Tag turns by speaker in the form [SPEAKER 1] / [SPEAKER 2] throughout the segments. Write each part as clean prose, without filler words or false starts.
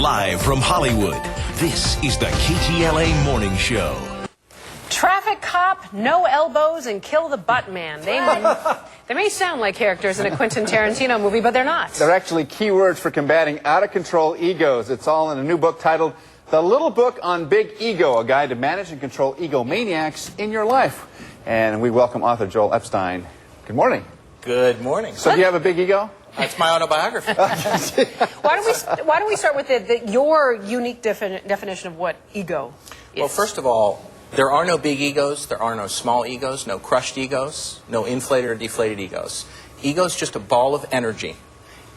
[SPEAKER 1] Live from Hollywood, this is the KTLA Morning Show.
[SPEAKER 2] Traffic cop, no elbows, and kill the butt man. They may sound like characters in a Quentin Tarantino movie, but they're not.
[SPEAKER 3] They're actually keywords for combating out-of-control egos. It's all in a new book titled The Little Book on Big Ego, a guide to manage and control egomaniacs in your life. And we welcome author Joel Epstein. Good morning.
[SPEAKER 4] Good morning.
[SPEAKER 3] So do you have a big ego?
[SPEAKER 4] That's my autobiography.
[SPEAKER 2] Why don't we start with your unique definition of what ego is?
[SPEAKER 4] Well, first of all, there are no big egos, there are no small egos, no crushed egos, no inflated or deflated egos. Ego is just a ball of energy,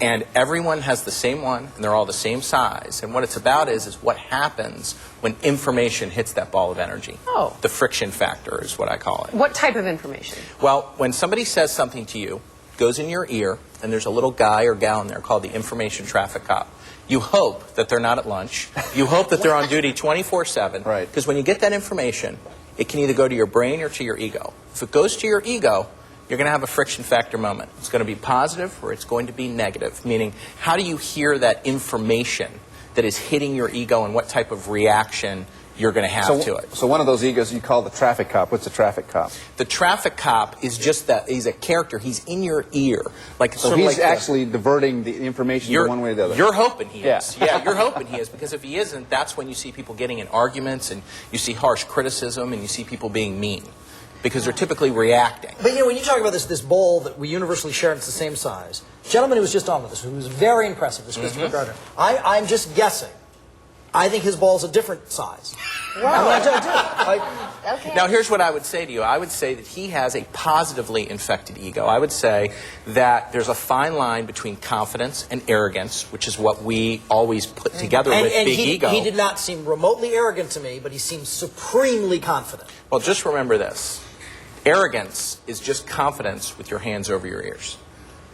[SPEAKER 4] and everyone has the same one, and they're all the same size. And what it's about is what happens when information hits that ball of energy.
[SPEAKER 2] Oh.
[SPEAKER 4] The friction factor is what I call it.
[SPEAKER 2] What type of information?
[SPEAKER 4] Well, when somebody says something to you, goes in your ear, and there's a little guy or gal in there called the information traffic cop. You hope that they're not at lunch. You hope that they're on duty 24/7.
[SPEAKER 3] Right.
[SPEAKER 4] Because when you get that information, it can either go to your brain or to your ego. If it goes to your ego, you're going to have a friction factor moment. It's going to be positive or it's going to be negative, meaning how do you hear that information that is hitting your ego and what type of reaction you're going to have to it.
[SPEAKER 3] So one of those egos you call the traffic cop. What's a traffic cop?
[SPEAKER 4] The traffic cop is just that. He's a character. He's in your ear.
[SPEAKER 3] So he's actually diverting the information from one way or the other.
[SPEAKER 4] You're hoping he is.
[SPEAKER 3] Yeah.
[SPEAKER 4] Yeah, you're hoping he is, because if he isn't, that's when you see people getting in arguments and you see harsh criticism and you see people being mean, because they're typically reacting.
[SPEAKER 5] But you know, when you talk about this bowl that we universally share, and it's the same size. The gentleman who was just on with us, who was very impressive, this Christopher Gardner. I'm just guessing. I think his ball's a different size.
[SPEAKER 6] Wow.
[SPEAKER 5] Okay.
[SPEAKER 4] Now, here's what I would say to you. I would say that he has a positively infected ego. I would say that there's a fine line between confidence and arrogance, which is what we always put together with big ego.
[SPEAKER 5] He did not seem remotely arrogant to me, but he seemed supremely confident.
[SPEAKER 4] Well, just remember this. Arrogance is just confidence with your hands over your ears.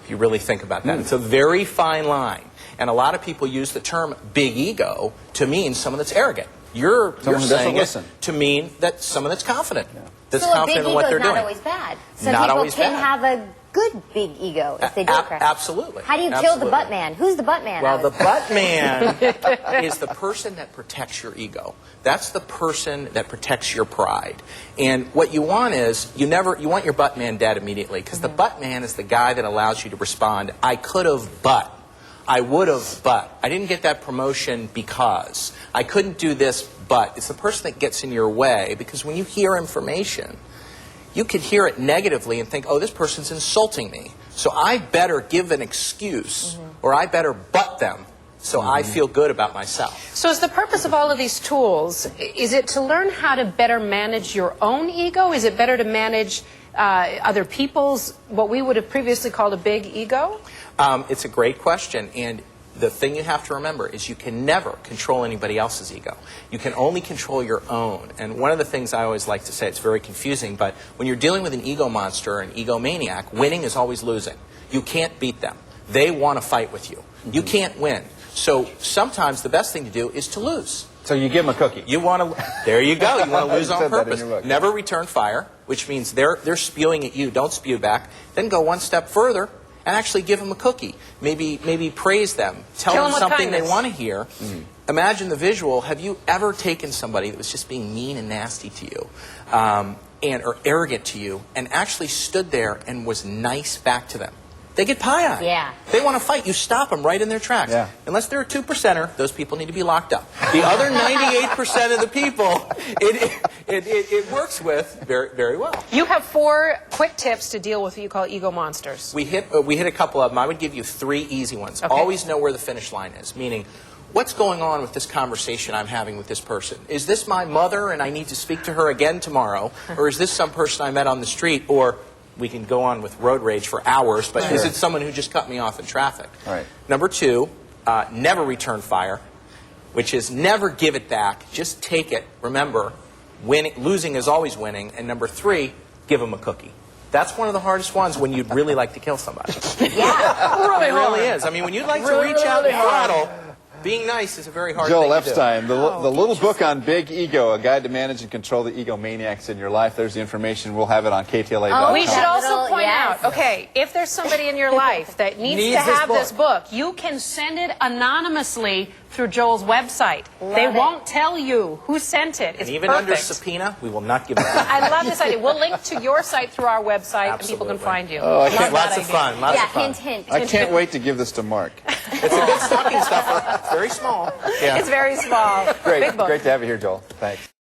[SPEAKER 4] If you really think about that. It's a very fine line. And a lot of people use the term big ego to mean someone that's arrogant. You're saying it to mean that someone that's confident.
[SPEAKER 3] Yeah.
[SPEAKER 4] That's
[SPEAKER 6] so
[SPEAKER 4] confident in what they're doing.
[SPEAKER 6] not always bad. Some
[SPEAKER 4] Not
[SPEAKER 6] people
[SPEAKER 4] always
[SPEAKER 6] can
[SPEAKER 4] bad.
[SPEAKER 6] have a good big ego if they do it correctly.
[SPEAKER 4] Absolutely.
[SPEAKER 6] How do you kill the butt man? Who's the butt man?
[SPEAKER 4] Well, the butt man is the person that protects your ego. That's the person that protects your pride. And what you want is, you want your butt man dead immediately, because the butt man is the guy that allows you to respond, I could have, but. I would have, but. I didn't get that promotion because. I couldn't do this, but. It's the person that gets in your way, because when you hear information, you could hear it negatively and think, oh, this person's insulting me, so I better give an excuse, or I better butt them, so I feel good about myself.
[SPEAKER 2] So is the purpose of all of these tools, is it to learn how to better manage your own ego? Is it better to manage other people's, what we would have previously called a big ego?
[SPEAKER 4] It's a great question, and the thing you have to remember is you can never control anybody else's ego. You can only control your own. And one of the things I always like to say, it's very confusing, but when you're dealing with an ego monster, an egomaniac, winning is always losing. You can't beat them. They want to fight with you. You can't win. So sometimes the best thing to do is to lose.
[SPEAKER 3] So you give him a cookie.
[SPEAKER 4] You want to, there you go. You want to lose on purpose.
[SPEAKER 3] Never
[SPEAKER 4] return fire, which means they're spewing at you. Don't spew back. Then go one step further and actually give them a cookie. Maybe praise them. Tell them something they want to hear. Imagine the visual. Have you ever taken somebody that was just being mean and nasty to you, or arrogant to you, and actually stood there and was nice back to them? They get pie-eyed.
[SPEAKER 6] Yeah.
[SPEAKER 4] They want to fight. You stop them right in their tracks.
[SPEAKER 3] Yeah.
[SPEAKER 4] Unless they're a 2%er, those people need to be locked up. The other 98% of the people, it works with very, very well.
[SPEAKER 2] You have 4 quick tips to deal with what you call ego monsters.
[SPEAKER 4] We hit a couple of them. I would give you 3 easy ones.
[SPEAKER 2] Okay.
[SPEAKER 4] Always know where the finish line is, meaning, what's going on with this conversation I'm having with this person? Is this my mother and I need to speak to her again tomorrow? Or is this some person I met on the street? Or we can go on with road rage for hours, but is it someone who just cut me off in traffic?
[SPEAKER 3] Right.
[SPEAKER 4] Number 2, never return fire, which is never give it back. Just take it. Remember, losing is always winning. And number 3, give them a cookie. That's one of the hardest ones when you'd really like to kill somebody.
[SPEAKER 6] Yeah.
[SPEAKER 2] Really
[SPEAKER 4] It really is. I mean, when you'd like to reach out and throttle, Being nice is a very hard
[SPEAKER 3] Joel
[SPEAKER 4] thing
[SPEAKER 3] Epstein,
[SPEAKER 4] to do.
[SPEAKER 3] the little book on big ego, a guide to manage and control the egomaniacs in your life. There's the information. We'll have it on KTLA.com.
[SPEAKER 2] We should also
[SPEAKER 6] Little-
[SPEAKER 2] point
[SPEAKER 6] yes.
[SPEAKER 2] out, okay, if there's somebody in your life that needs to
[SPEAKER 5] Needs this
[SPEAKER 2] have this
[SPEAKER 5] book.
[SPEAKER 2] book, you can send it anonymously through Joel's website. They
[SPEAKER 6] Love it.
[SPEAKER 2] won't tell you who sent it. It's
[SPEAKER 4] And even under
[SPEAKER 2] perfect.
[SPEAKER 4] subpoena, we will not give it up.
[SPEAKER 2] I love this idea. We'll link to your site through our website, and people can
[SPEAKER 4] Absolutely.
[SPEAKER 2] find you.
[SPEAKER 3] Oh, I can't-
[SPEAKER 2] Love that
[SPEAKER 4] Lots of
[SPEAKER 2] idea.
[SPEAKER 4] fun. Lots
[SPEAKER 6] Yeah,
[SPEAKER 4] of fun.
[SPEAKER 6] hint, hint.
[SPEAKER 3] I can't wait to give this to Mark.
[SPEAKER 4] It's a good stocking stuffer. It's very small. Yeah.
[SPEAKER 2] It's very small.
[SPEAKER 3] Great.
[SPEAKER 2] Big book.
[SPEAKER 3] Great to have you here, Joel. Thanks.